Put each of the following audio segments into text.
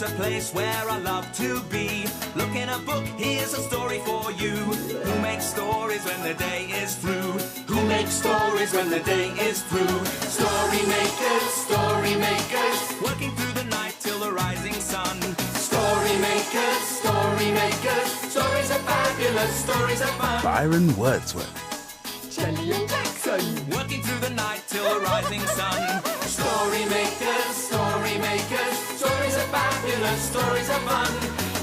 a place where I love to be. Look in a book, here's a story for you. Who makes stories when the day is through? Who makes stories when the day is through? Story makers, working through the night till the rising sun. Story makers, stories are fabulous, stories are fun. Byron Wordsworth. Jelly and Jackson, working through the night till the rising sun. Story makers, stories are fabulous, stories are fun.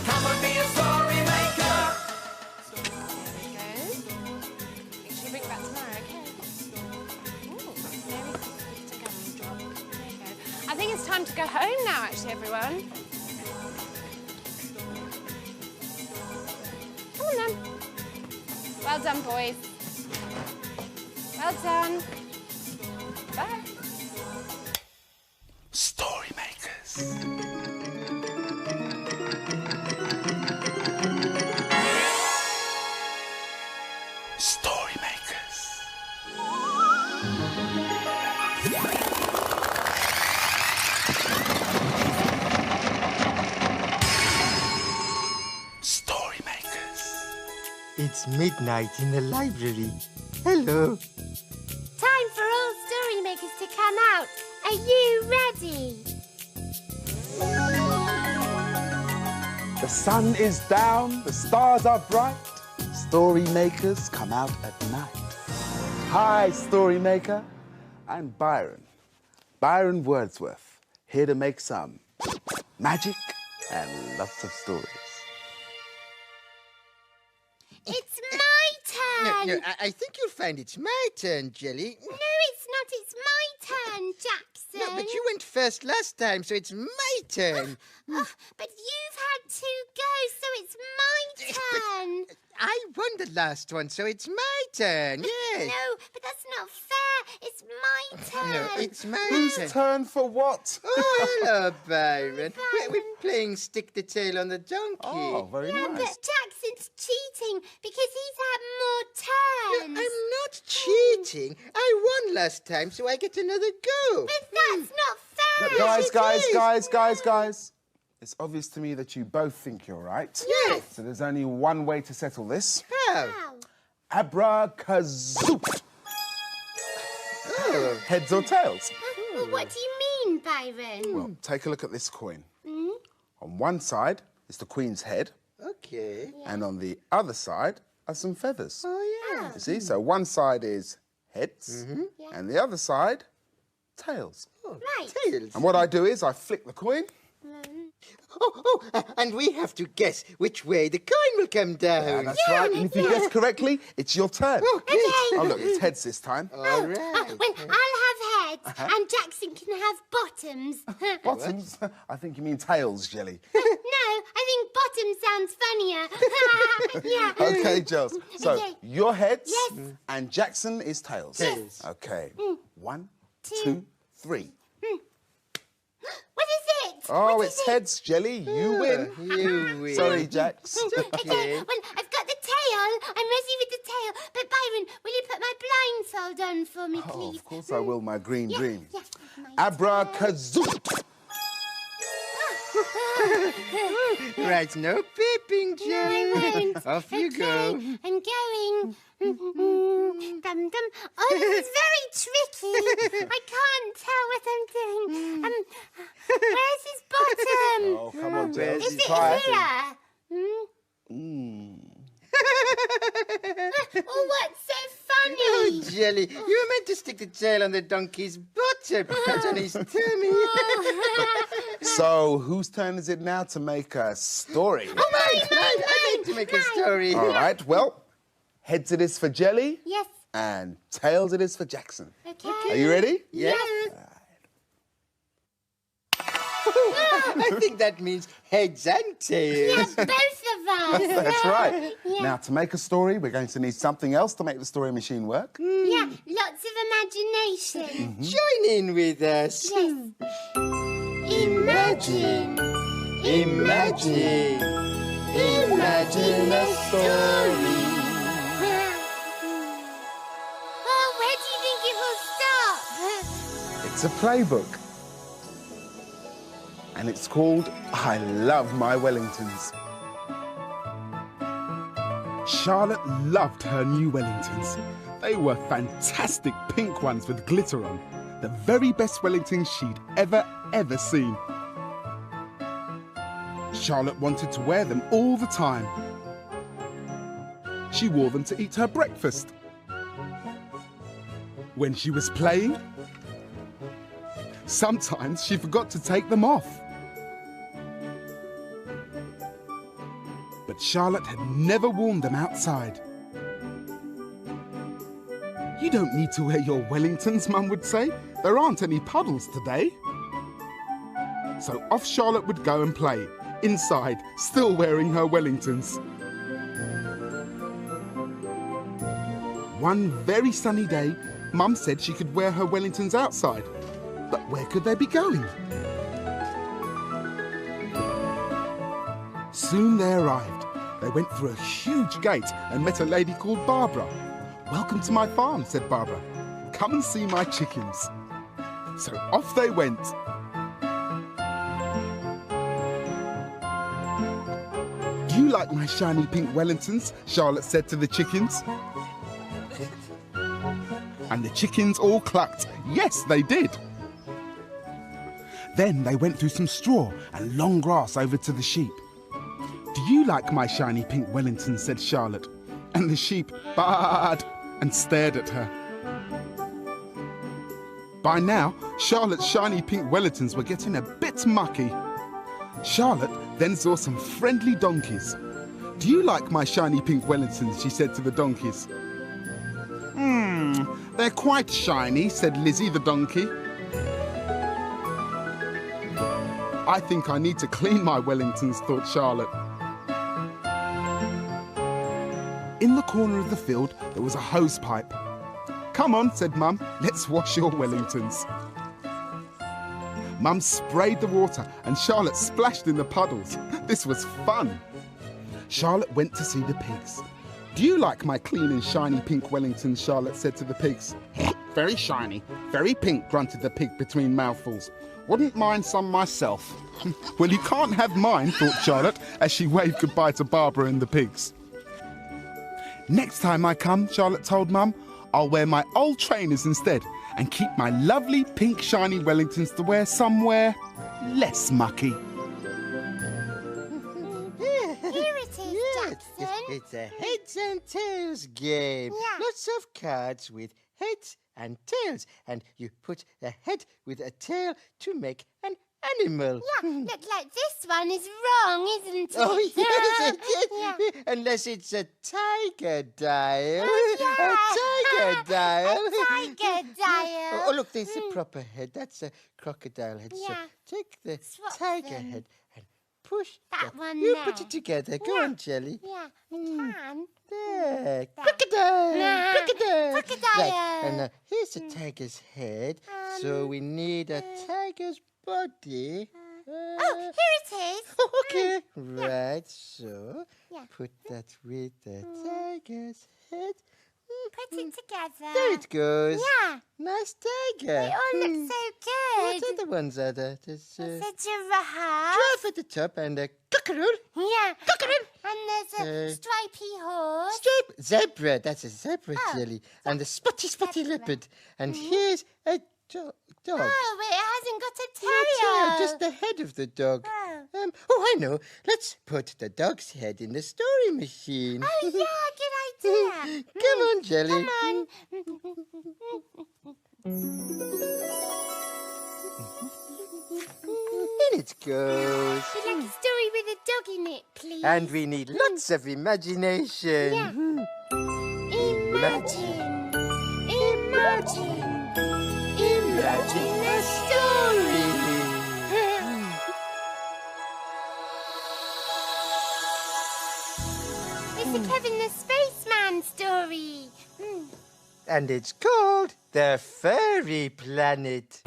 Come and be a story maker. There we go. Make sure you bring it back tomorrow, okay? Ooh, very good to go and drop. There you go. I think it's time to go home now, actually, everyone. Come on then. Well done, boys. Well done. Bye. Story makers. Story makers. Story makers. It's midnight in the library. Hello. Time for all story makers to come out. Are you ready? The sun is down, the stars are bright. Story makers come out at night. Hi, story maker. I'm Byron. Byron Wordsworth, here to make some magic and lots of stories. It's my turn. No, I think you'll find it's my turn, Jelly. No, it's not. It's my turn, Jackson. No, but you went first last time, so it's my turn. But you've had to go, so it's my turn. I won the last one, so it's my turn, yes. No, but that's not fair. It's my turn. No, it's my Whose turn. turn for what? Oh, hello, Byron. We're playing stick the tail on the donkey. Oh, very Yeah, nice. but Jackson's cheating because he's had more turns. I'm not cheating. I won last time, so I get another go. But that's not fair. Look, guys, it is. guys. It's obvious to me that you both think you're right. Yes. So there's only one way to settle this. How? Wow. Abracazoo. Oh. Heads or tails? Well, what do you mean, Byron? Well, take a look at this coin. On one side is the Queen's head, Okay. and on the other side are some feathers. Oh, yeah. You see? So one side is heads, and the other side, tails. Right. Tails. And what I do is I flick the coin. And we have to guess which way the coin will come down. That's right. And if you guess correctly, it's your turn. Okay. Oh, look, it's heads this time. All right. Well, I'll have heads, and Jackson can have bottoms. Bottoms? I think you mean tails, Jelly. No, I think bottom sounds funnier. Yeah. Okay, Gels. So, Okay. your heads, Yes. and Jackson is tails. Tails. Okay. 1, Two. 2, 3. What is it? Oh, What it's is it? heads, Jelly. You win. You win. Sorry, Jax. Okay, well, I've got the tail. I'm ready with the tail. But, Byron, will you put my blindfold on for me, Oh, please? of course I will, my green dream. Yeah, my Abracazoo. Right, no peeping, Jelly. I won't. Off you go. Okay, I'm going. Dum dum. Oh, this is very tricky. I can't tell what I'm doing. Where's his bottom? Oh, come on, Gels. Is it Try here? Oh, what's so funny? Jelly, you were meant to stick the tail on the donkey's bottom, not on his tummy. So, whose turn is it now to make a story? I meant to make a story. All right, well, heads it is for Jelly, Yes. and tails it is for Jackson. Okay. Are you ready? Yes. I think that means heads and tails. Yeah, both of us. That's right. Yeah. Now, to make a story, we're going to need something else to make the story machine work. Yeah, lots of imagination. Join in with us. Yes. Imagine. Imagine. Imagine a story. Oh, where do you think it will stop? It's a playbook. and it's called I Love My Wellingtons. Charlotte loved her new Wellingtons. They were fantastic pink ones with glitter on. The very best Wellingtons she'd ever seen. Charlotte wanted to wear them all the time. She wore them to eat her breakfast. When she was playing, sometimes she forgot to take them off. But Charlotte had never worn them outside. You don't need to wear your Wellingtons, Mum would say. There aren't any puddles today. So off Charlotte would go and play, inside, still wearing her Wellingtons. One very sunny day, Mum said she could wear her Wellingtons outside. But where could they be going? Soon they arrived. They went through a huge gate and met a lady called Barbara. "Welcome to my farm," said Barbara. "Come and see my chickens." So off they went. "Do you like my shiny pink Wellingtons?" Charlotte said to the chickens. And the chickens all clucked. Yes, they did. Then they went through some straw and long grass over to the sheep. "Do you like my shiny pink Wellingtons?" said Charlotte. And the sheep baaed and stared at her. By now, Charlotte's shiny pink Wellingtons were getting a bit mucky. Charlotte then saw some friendly donkeys. "Do you like my shiny pink Wellingtons?" she said to the donkeys. "They're quite shiny," said Lizzie the donkey. "I think I need to clean my Wellingtons," thought Charlotte. In the corner of the field, there was a hose pipe. "Come on," said Mum, "let's wash your Wellingtons." Mum sprayed the water and Charlotte splashed in the puddles. This was fun. Charlotte went to see the pigs. "Do you like my clean and shiny pink Wellingtons?" Charlotte said to the pigs. "Very shiny, very pink," grunted the pig between mouthfuls. "Wouldn't mind some myself." "Well, you can't have mine," thought Charlotte as she waved goodbye to Barbara and the pigs. "Next time I come," Charlotte told Mum, "I'll wear my old trainers instead and keep my lovely pink shiny Wellingtons to wear somewhere less mucky." Here it is, Jackson. It's a heads and tails game. Yeah. Lots of cards with heads and tails. And you put a head with a tail to make an animal. Yeah, look like this one is wrong, isn't it? Oh, yes, it is. Yeah. Unless it's a tiger dial. Oh, yeah. A tiger dial. A tiger dial. Oh, look, there's a proper head. That's a crocodile head. Yeah. So take the Swap tiger them. head and push That one You there. put it together. Go Yeah. on, Jelly. Yeah, I can. There. Crocodile. Nah. Crocodile. Crocodile. Right. And here's a tiger's head. So we need a tiger's body. Oh, here it is. Okay. Right. So Yeah. put that with the tiger's head. Put it together. There it goes. Yeah. Nice tiger. They all look so What good. other ones are there? There's There's a giraffe. giraffe at the top and a cockerel. Yeah. Cockerel. And there's a stripy horse. Stripe. Zebra. That's a zebra, Oh, Jelly. And a spotty zebra. leopard. And here's a dog. Oh, but it hasn't got a No tail. tail, just the head of the dog. Oh. I know. Let's put the dog's head in the story machine. Oh, yeah, good idea. Come on, Jelly. Come on. In it goes. We'd like a story with a dog in it, please. And we need lots of imagination. Yeah. Imagine. Imagine. Imagine a story. It's the Kevin the Spaceman story. And it's called The Furry Planet.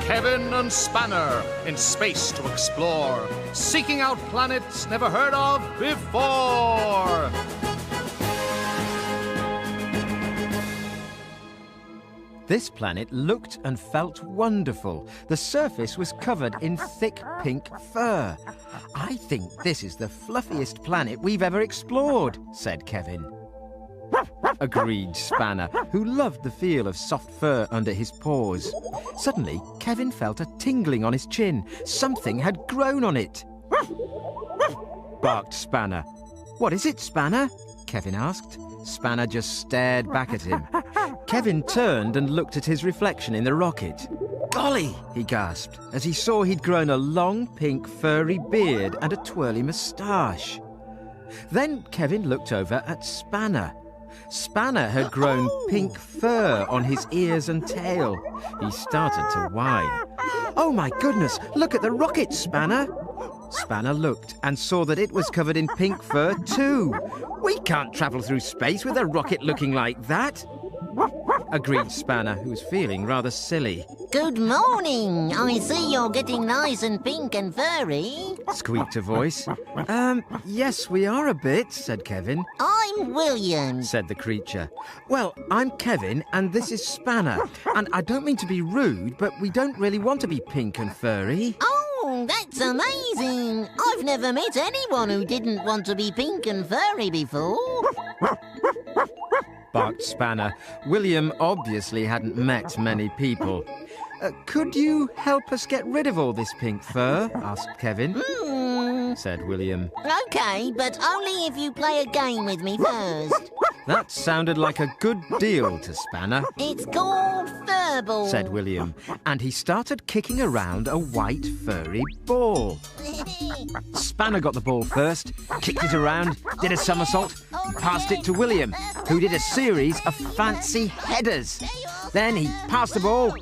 Kevin and Spanner in space to explore, seeking out planets never heard of before. This planet looked and felt wonderful. The surface was covered in thick pink fur. I think this is the fluffiest planet we've ever explored, said Kevin. Agreed Spanner, who loved the feel of soft fur under his paws. Suddenly, Kevin felt a tingling on his chin. Something had grown on it. Barked Spanner. What is it, Spanner? Kevin asked. Spanner just stared back at him. Kevin turned and looked at his reflection in the rocket. Golly, he gasped, as he saw he'd grown a long pink furry beard and a twirly moustache. Then Kevin looked over at Spanner. Spanner had grown pink fur on his ears and tail. He started to whine. Oh my goodness, look at the rocket, Spanner! Spanner looked and saw that it was covered in pink fur too. We can't travel through space with a rocket looking like that. Agreed Spanner, who was feeling rather silly. Good morning. I see you're getting nice and pink and furry. Squeaked a voice. Yes, we are a bit, said Kevin. I'm William, said the creature. Well, I'm Kevin and this is Spanner. And I don't mean to be rude, but we don't really want to be pink and furry. Oh, that's amazing. I've never met anyone who didn't want to be pink and furry before. Barked Spanner. William obviously hadn't met many people. Could you help us get rid of all this pink fur? Asked Kevin. Said William. OK, but only if you play a game with me first. That sounded like a good deal to Spanner. It's called Furball, said William, and he started kicking around a white furry ball. Spanner got the ball first, kicked it around, did a somersault, and passed it to William, who did a series of fancy headers. Then he passed the ball.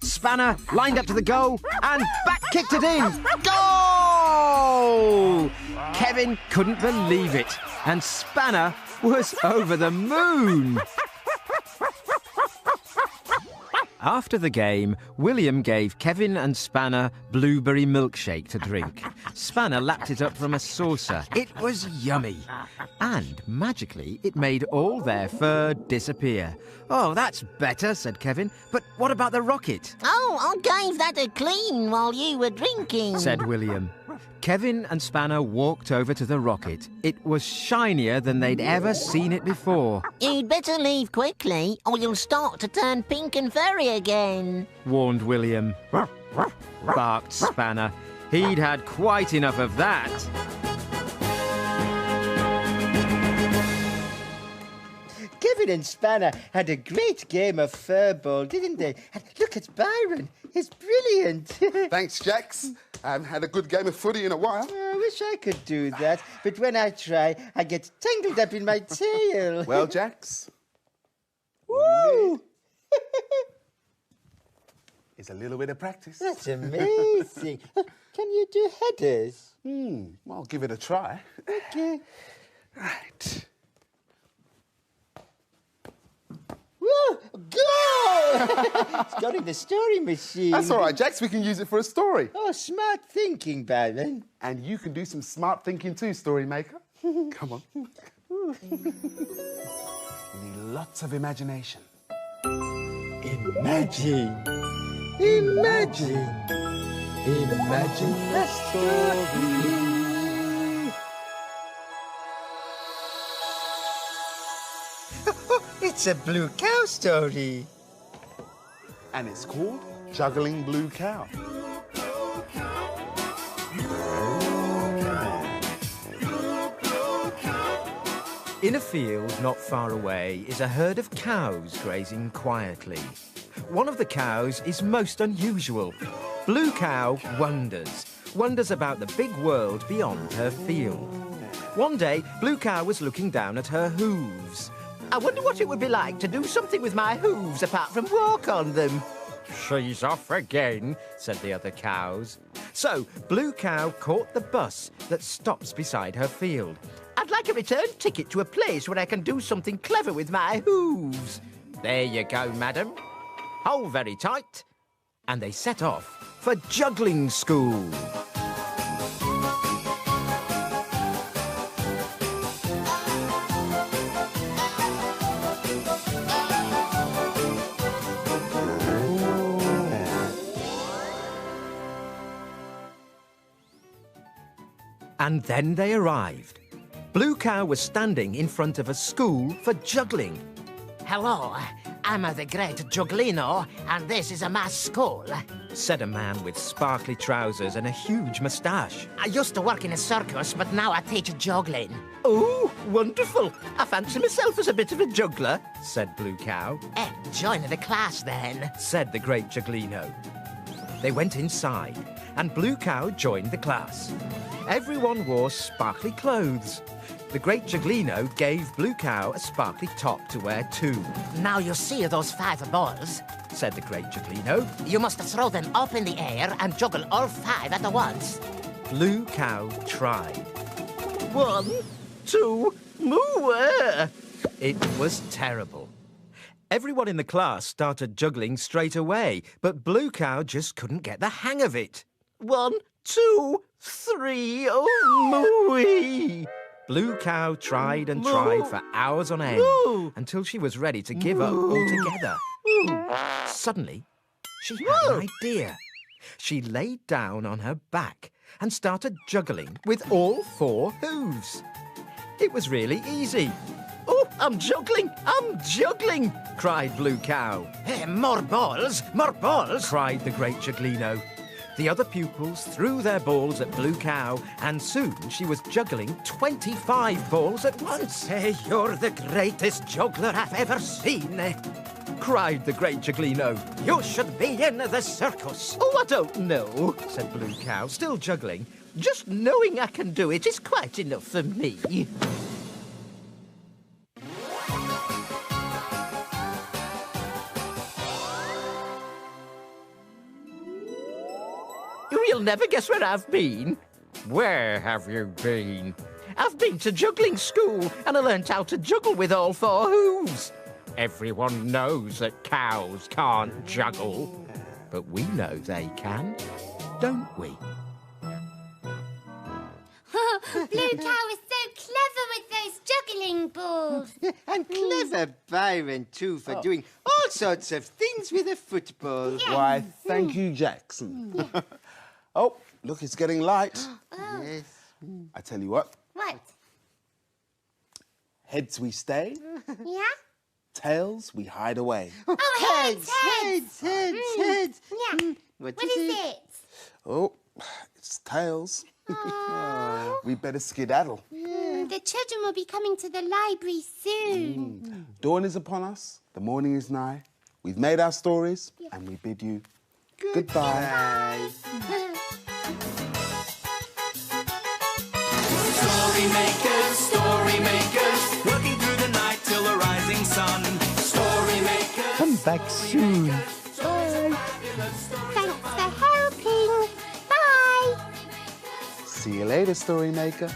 Spanner lined up to the goal and back-kicked it in. Goal! Kevin couldn't believe it, and Spanner was over the moon. After the game, William gave Kevin and Spanner blueberry milkshake to drink. Spanner lapped it up from a saucer. It was yummy. And, magically, it made all their fur disappear. Oh, that's better, said Kevin. But what about the rocket? Oh, I gave that a clean while you were drinking, said William. Kevin and Spanner walked over to the rocket. It was shinier than they'd ever seen it before. You'd better leave quickly, or you'll start to turn pink and furry again, warned William. Barked Spanner. He'd had quite enough of that. Kevin and Spanner had a great game of furball, didn't they? And look at Byron. He's brilliant. Thanks, Jax. I haven't had a good game of footy in a while. I wish I could do that, but when I try, I get tangled up in my tail. Well, Jax, woo! It's a little bit of practice. That's amazing. Can you do headers? Well, I'll give it a try. Okay. Right. Woo! Go! It's got in the story machine. That's all right, Jax. We can use it for a story. Oh, smart thinking, Byron. And you can do some smart thinking too, story maker. Come on. You need lots of imagination. Imagine. Imagine. Imagine a story. It's a blue cow story. And it's called Juggling Blue Cow. In a field not far away is a herd of cows grazing quietly. One of the cows is most unusual. Blue Cow wonders about the big world beyond her field. One day, Blue Cow was looking down at her hooves. I wonder what it would be like to do something with my hooves apart from walk on them. She's off again, said the other cows. So, Blue Cow caught the bus that stops beside her field. I'd like a return ticket to a place where I can do something clever with my hooves. There you go, madam. Hold very tight. And they set off for juggling school. And then they arrived. Blue Cow was standing in front of a school for juggling. Hello, I'm the great Jugglino, and this is my school. Said a man with sparkly trousers and a huge moustache. I used to work in a circus, but now I teach juggling. Oh, wonderful. I fancy myself as a bit of a juggler, said Blue Cow. Join the class then. Said the great Jugglino. They went inside, and Blue Cow joined the class. Everyone wore sparkly clothes. The great Jugglino gave Blue Cow a sparkly top to wear too. Now you see those 5 balls? Said the great Jugglino. You must throw them up in the air and juggle all 5 at once. Blue Cow tried. 1, 2, moo! It was terrible. Everyone in the class started juggling straight away, but Blue Cow just couldn't get the hang of it. 1, 2, 3, oh, mooey! Blue Cow tried and tried for hours on end until she was ready to give up altogether. Suddenly, she had an idea. She laid down on her back and started juggling with all 4 hooves. It was really easy. Oh, I'm juggling! I'm juggling! Cried Blue Cow. Hey, more balls! More balls! Cried the great Jugglino. The other pupils threw their balls at Blue Cow, and soon she was juggling 25 balls at once. Hey, you're the greatest juggler I've ever seen, cried the great Jugglino. You should be in the circus. Oh, I don't know, said Blue Cow, still juggling. Just knowing I can do it is quite enough for me. You'll never guess where I've been. Where have you been? I've been to juggling school, and I learnt how to juggle with all 4 hooves. Everyone knows that cows can't juggle, but we know they can, don't we? Blue Cow is so clever with those juggling balls. And clever Byron, too, for doing all sorts of things with a football. Yes. Why, thank you, Jackson. Oh, look, it's getting light. Yes. I tell you what. What? Heads we stay, Yeah? tails we hide away. Oh, heads! Heads. Yeah. What What is it? Oh, it's tails. We better skedaddle. The children will be coming to the library soon. Dawn is upon us, the morning is nigh. We've made our stories, and we bid you goodbye. Story makers, working through the night till the rising sun. Story makers. Come back soon. Thanks for helping. Bye. See you later, Story Maker.